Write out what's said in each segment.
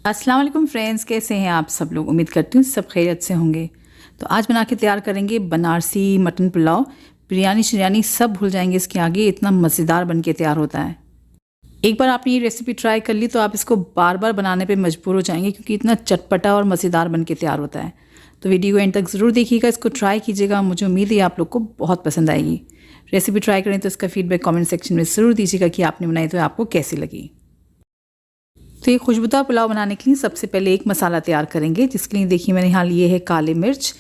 अस्सलाम वालेकुम फ्रेंड्स, कैसे हैं आप सब लोग। उम्मीद करती हूँ सब खैरियत से होंगे। तो आज बना के तैयार करेंगे बनारसी मटन पुलाव। बिरयानी शिरयानी सब भूल जाएंगे इसके आगे, इतना मज़ेदार बन के तैयार होता है। एक बार आपने ये रेसिपी ट्राई कर ली तो आप इसको बार बार बनाने पे मजबूर हो जाएंगे, क्योंकि इतना चटपटा और मज़ेदार बन के तैयार होता है। तो वीडियो एंड तक ज़रूर देखिएगा, इसको ट्राई कीजिएगा। मुझे उम्मीद है आप लोग को बहुत पसंद आएगी। रेसिपी ट्राई करें तो इसका फीडबैक कमेंट सेक्शन में ज़रूर दीजिएगा कि आपने बनाई तो आपको कैसी लगी। तो ये खुशबूदार पुलाव बनाने के लिए सबसे पहले एक मसाला तैयार करेंगे, जिसके लिए देखिए मैंने यहाँ लिए है काली मिर्च,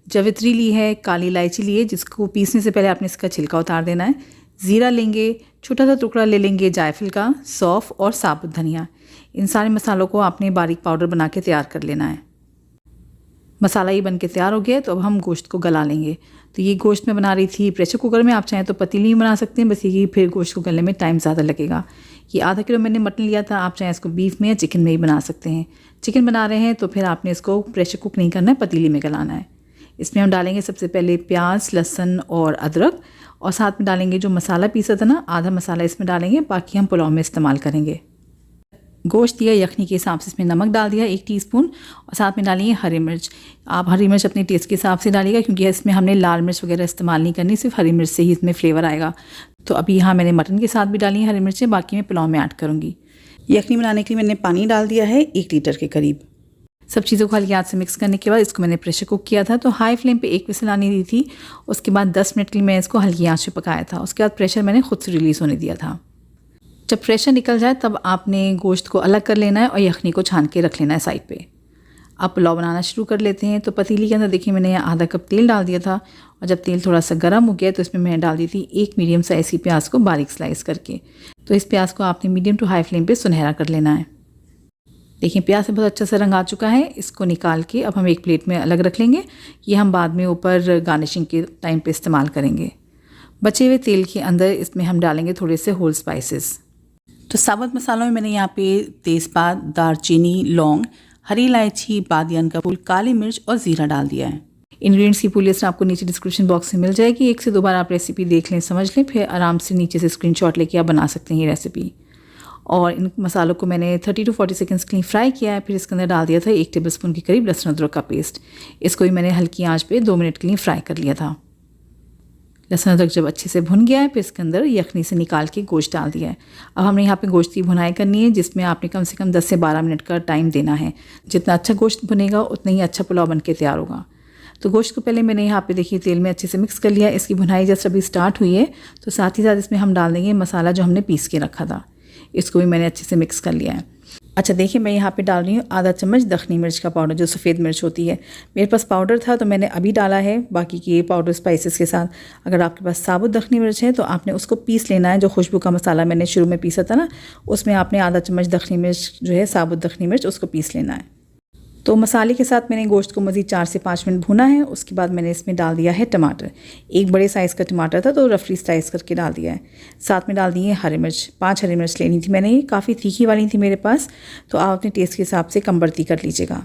जवित्री ली है, काली इलायची ली है, जिसको पीसने से पहले आपने इसका छिलका उतार देना है। ज़ीरा लेंगे, छोटा सा टुकड़ा ले लेंगे जायफल का, सौंफ और साबुत धनिया। इन सारे मसालों को आपने बारीक पाउडर बना के तैयार कर लेना है। मसाला ये बन के तैयार हो गया, तो अब हम गोश्त को गला लेंगे। तो ये गोश्त मैं बना रही थी प्रेशर कुकर में, आप चाहें तो पतीली में बना सकते हैं, बस ये फिर गोश्त को गलने में टाइम ज़्यादा लगेगा। ये आधा किलो मैंने मटन लिया था, आप चाहें इसको बीफ में या चिकन में ही बना सकते हैं। चिकन बना रहे हैं तो फिर आपने इसको प्रेशर कुक नहीं करना है, पतीली में गलाना है। इसमें हम डालेंगे सबसे पहले प्याज, लहसुन और अदरक, और साथ में डालेंगे जो मसाला पीसा था ना, आधा मसाला इसमें डालेंगे, बाकी हम पुलाव में इस्तेमाल करेंगे। गोश्त दिया, यखनी के हिसाब से इसमें नमक डाल दिया 1 टीस्पून, और साथ में डालिए हरी मिर्च। आप हरी मिर्च अपने टेस्ट के हिसाब से डालिएगा, क्योंकि इसमें हमने लाल मिर्च वगैरह इस्तेमाल नहीं करनी, सिर्फ हरी मिर्च से ही इसमें फ्लेवर आएगा। तो अभी यहाँ मैंने मटन के साथ भी डाली है हरी मिर्चें, बाकी मैं पुलाव में ऐड करूँगी। यखनी बनाने के लिए मैंने पानी डाल दिया है 1 लीटर के करीब। सब चीज़ों को हल्की आंच से मिक्स करने के बाद इसको मैंने प्रेशर कुक किया था, तो हाई फ्लेम पे 1 विसल आने दी थी। उसके बाद 10 मिनट के लिए मैं इसको हल्की आंच पे पकाया था। उसके बाद प्रेशर मैंने खुद से रिलीज़ होने दिया था। जब प्रेशर निकल जाए तब आपने गोश्त को अलग कर लेना है और यखनी को छान के रख लेना है साइड पे। अब पुलाव बनाना शुरू कर लेते हैं। तो पतीली के अंदर देखिए मैंने यहाँ आधा कप तेल डाल दिया था, और जब तेल थोड़ा सा गर्म हो गया तो इसमें मैंने डाल दी थी 1 मीडियम साइज़ की प्याज को बारीक स्लाइस करके। तो इस प्याज को आपने मीडियम टू हाई फ्लेम पे सुनहरा कर लेना है। देखिए प्याज से बहुत अच्छा सा रंग आ चुका है। इसको निकाल के अब हम एक प्लेट में अलग रख लेंगे। ये हम बाद में ऊपर गार्निशिंग के टाइम पे इस्तेमाल करेंगे। बचे हुए तेल के अंदर इसमें हम डालेंगे थोड़े से होल स्पाइसेस। तो साबुत मसालों में मैंने यहाँ पे तेज़पात, दालचीनी, लौंग, हरी इलायची, बादियान का फूल, काली मिर्च और ज़ीरा डाल दिया है। इंग्रेडिएंट्स की पूरी लिस्ट आपको नीचे डिस्क्रिप्शन बॉक्स में मिल जाएगी। 1 से 2 बार आप रेसिपी देख लें, समझ लें, फिर आराम से नीचे से स्क्रीनशॉट लेके आप बना सकते हैं ये रेसिपी। और इन मसालों को मैंने 30 to 40 सेकंड्स के लिए फ्राई किया है। फिर इसके अंदर डाल दिया था 1 टेबलस्पून के करीब लहसुन अदरक का पेस्ट। इसको भी मैंने हल्की आंच पे 2 मिनट के लिए फ्राई कर लिया था। लहसुन अदरक जब अच्छे से भुन गया है, फिर इसके अंदर यखनी से निकाल के गोश्त डाल दिया है। अब हमने यहाँ पे गोश्त की भुनाई करनी है, जिसमें आपने कम से कम 10 से 12 मिनट का टाइम देना है। जितना अच्छा गोश्त भुनेगा उतना ही अच्छा पुलाव बन के तैयार होगा। तो गोश्त को पहले मैंने यहाँ पे देखिए तेल में अच्छे से मिक्स कर लिया। इसकी भुनाई जस्ट अभी स्टार्ट हुई है, तो साथ ही साथ इसमें हम डाल देंगे मसाला जो हमने पीस के रखा था। इसको भी मैंने अच्छे से मिक्स कर लिया है। अच्छा देखिए मैं यहाँ पे डाल रही हूँ आधा चम्मच दखनी मिर्च का पाउडर, जो सफ़ेद मिर्च होती है। मेरे पास पाउडर था तो मैंने अभी डाला है, बाकी के पाउडर स्पाइसेस के साथ। अगर आपके पास साबुत दखनी मिर्च है तो आपने उसको पीस लेना है। जो खुशबू का मसाला मैंने शुरू में पीसा था ना, उसमें आपने आधा चम्मच दखनी मिर्च जो है, साबुत दखनी मिर्च, उसको पीस लेना है। तो मसाले के साथ मैंने गोश्त को मज़ीद 4 से 5 मिनट भुना है। उसके बाद मैंने इसमें डाल दिया है टमाटर। 1 बड़े साइज़ का टमाटर था तो रफली स्लाइस करके डाल दिया है। साथ में डाल दी है हरी मिर्च। 5 हरी मिर्च लेनी थी मैंने, ये काफ़ी तीखी वाली थी मेरे पास, तो आप अपने टेस्ट के हिसाब से कम बढ़ती कर लीजिएगा।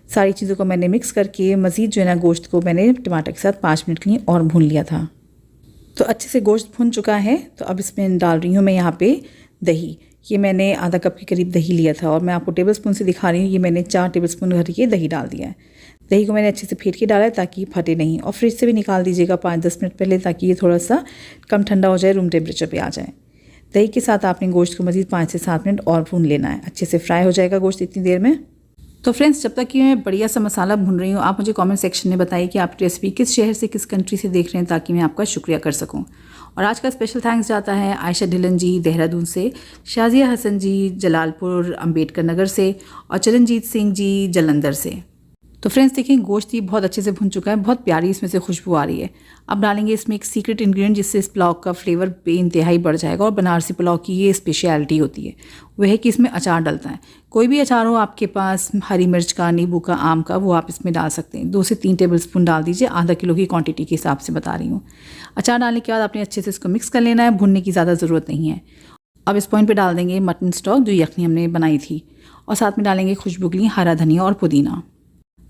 सारी चीज़ों को मैंने मिक्स करके मज़ीद जो है ना गोश्त को मैंने टमाटर के साथ 5 मिनट के लिए और भून लिया था। तो अच्छे से गोश्त भुन चुका है। तो अब इसमें डाल रही हूँ मैं यहाँ पे दही। ये मैंने आधा कप के करीब दही लिया था, और मैं आपको टेबलस्पून से दिखा रही हूँ। ये मैंने 4 टेबलस्पून भर के दही डाल दिया है। दही को मैंने अच्छे से फेंट के डाला है ताकि फटे नहीं, और फ्रिज से भी निकाल दीजिएगा 5-10 मिनट पहले, ताकि ये थोड़ा सा कम ठंडा हो जाए, रूम टेम्परेचर पे आ जाए। दही के साथ आपने गोश्त को मज़ीद 5 से 7 मिनट और भून लेना है। अच्छे से फ्राई हो जाएगा गोश्त इतनी देर में। तो फ्रेंड्स, जब तक कि मैं बढ़िया सा मसाला भून रही हूँ, आप मुझे कमेंट सेक्शन में बताइए कि आप रेसिपी किस शहर से, किस कंट्री से देख रहे हैं, ताकि मैं आपका शुक्रिया कर सकूँ। और आज का स्पेशल थैंक्स जाता है आयशा ढिलन जी देहरादून से, शाजिया हसन जी जलालपुर अम्बेडकर नगर से, और चरणजीत सिंह जी जलंधर से। तो फ्रेंड्स देखिए गोश्त ही बहुत अच्छे से भुन चुका है, बहुत प्यारी इसमें से खुशबू आ रही है। अब डालेंगे इसमें एक सीक्रेट इंग्रेडिएंट, जिससे इस पुलाव का फ्लेवर बेइंतहाई बढ़ जाएगा। और बनारसी पुलाव की ये स्पेशलिटी होती है, वह है कि इसमें अचार डलता है। कोई भी अचार हो आपके पास, हरी मिर्च का, नींबू का, आम का, वो आप इसमें डाल सकते हैं। 2 से 3 टेबलस्पून डाल दीजिए, आधा किलो की क्वांटिटी के हिसाब से बता रही हूँ। अचार डालने के बाद आपने अच्छे से इसको मिक्स कर लेना है, भुनने की ज़्यादा ज़रूरत नहीं है। अब इस पॉइंट पे डाल देंगे मटन स्टॉक, जो यखनी हमने बनाई थी, और साथ में डालेंगे खुशबू के लिए हरा धनिया और पुदीना।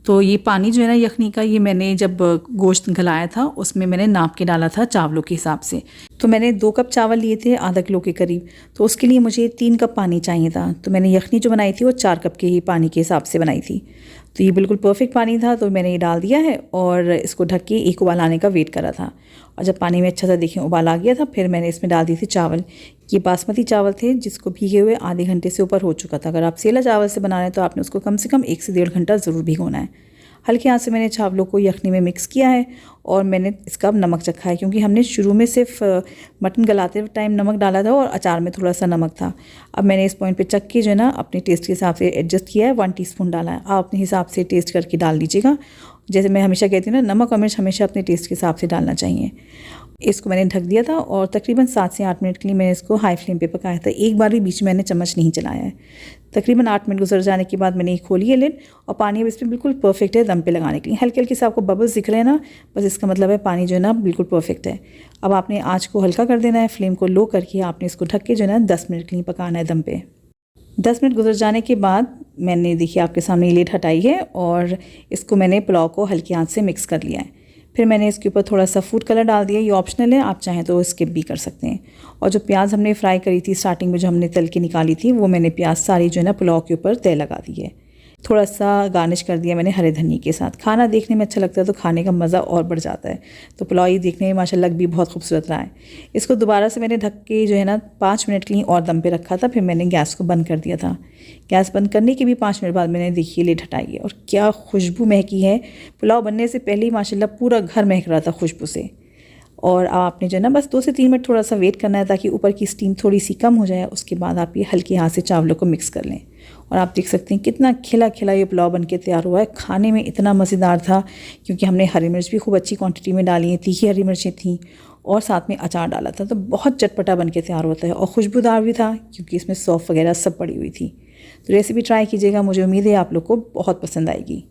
तो ये पानी जो है ना यखनी का, ये मैंने जब गोश्त गलाया था उसमें मैंने नाप के डाला था चावलों के हिसाब से। तो मैंने 2 कप चावल लिए थे आधा किलो के करीब, तो उसके लिए मुझे 3 कप पानी चाहिए था। तो मैंने यखनी जो बनाई थी वो 4 कप के ही पानी के हिसाब से बनाई थी। तो ये बिल्कुल परफेक्ट पानी था, तो मैंने ये डाल दिया है और इसको ढक के एक उबाल आने का वेट करा था। और जब पानी में अच्छा सा देखें उबाल आ गया था, फिर मैंने इसमें डाल दी थी चावल। ये बासमती चावल थे जिसको भीगे हुए आधे घंटे से ऊपर हो चुका था। अगर आप सेला चावल से बना रहे हैं तो आपने उसको कम से कम 1 से 1.5 घंटा ज़रूर भिगोना है। हल्के हाथ से मैंने चावलों को यखनी में मिक्स किया है और मैंने इसका अब नमक चखा है, क्योंकि हमने शुरू में सिर्फ मटन गलाते टाइम नमक डाला था और अचार में थोड़ा सा नमक था। अब मैंने इस पॉइंट पे चख के जो है ना अपने टेस्ट के हिसाब से एडजस्ट किया है। 1 टीस्पून डाला है, आप अपने हिसाब से टेस्ट करके डाल लीजिएगा। जैसे मैं हमेशा कहती हूँ ना, नमक और मिर्च हमेशा अपने टेस्ट के हिसाब से डालना चाहिए। इसको मैंने ढक दिया था और तकरीबन 7 से 8 मिनट के लिए मैंने इसको हाई फ्लेम पे पकाया था। एक बार भी बीच में मैंने चम्मच नहीं चलाया है। तकरीबन 8 मिनट गुजर जाने के बाद मैंने खोली है लिड और पानी अब इसमें बिल्कुल परफेक्ट है दम पे लगाने के लिए। हल्के हल्के से आपको बबल्स दिख रहे हैं ना, बस इसका मतलब है पानी जो है ना बिल्कुल परफेक्ट है। अब आपने आँच को हल्का कर देना है, फ्लेम को लो करके आपने इसको ढक के जो है ना 10 मिनट के लिए पकाना है दम पे। 10 मिनट गुजर जाने के बाद मैंने देखिए आपके सामने लिड हटाई है और इसको मैंने पुलाव को हल्की आंच से मिक्स कर लिया है। फिर मैंने इसके ऊपर थोड़ा सा फूड कलर डाल दिया, ये ऑप्शनल है, आप चाहें तो स्किप भी कर सकते हैं। और जो प्याज हमने फ्राई करी थी स्टार्टिंग में, जो हमने तल के निकाली थी, वो मैंने प्याज सारी जो है ना पुलाव के ऊपर तय लगा दी है। थोड़ा सा गार्निश कर दिया मैंने हरे धनिए के साथ। खाना देखने में अच्छा लगता है तो खाने का मज़ा और बढ़ जाता है। तो पुलाव ये देखने में माशाल्लाह भी बहुत खूबसूरत रहा है। इसको दोबारा से मैंने ढक के जो है ना 5 मिनट के लिए और दम पे रखा था। फिर मैंने गैस को बंद कर दिया था। गैस बंद करने के भी 5 मिनट बाद मैंने देखिए लिड हटाई है और क्या खुशबू महकी है। पुलाव बनने से पहले ही माशाल्लाह पूरा घर महक रहा था खुशबू से। और आपने जो है ना बस 2 से 3 मिनट थोड़ा सा वेट करना है ताकि ऊपर की स्टीम थोड़ी सी कम हो जाए। उसके बाद आप ये हल्के हाथ से चावलों को मिक्स कर लें और आप देख सकते हैं कितना खिला खिला ये पुलाव बनके तैयार हुआ है। खाने में इतना मज़ेदार था, क्योंकि हमने हरी मिर्च भी खूब अच्छी क्वांटिटी में डाली है, तीखी हरी मिर्चें थीं और साथ में अचार डाला था, तो बहुत चटपटा बनके तैयार होता है और खुशबूदार भी था, क्योंकि इसमें सौंफ वगैरह सब पड़ी हुई थी। तो रेसिपी ट्राई कीजिएगा, मुझे उम्मीद है आप लोग को बहुत पसंद आएगी।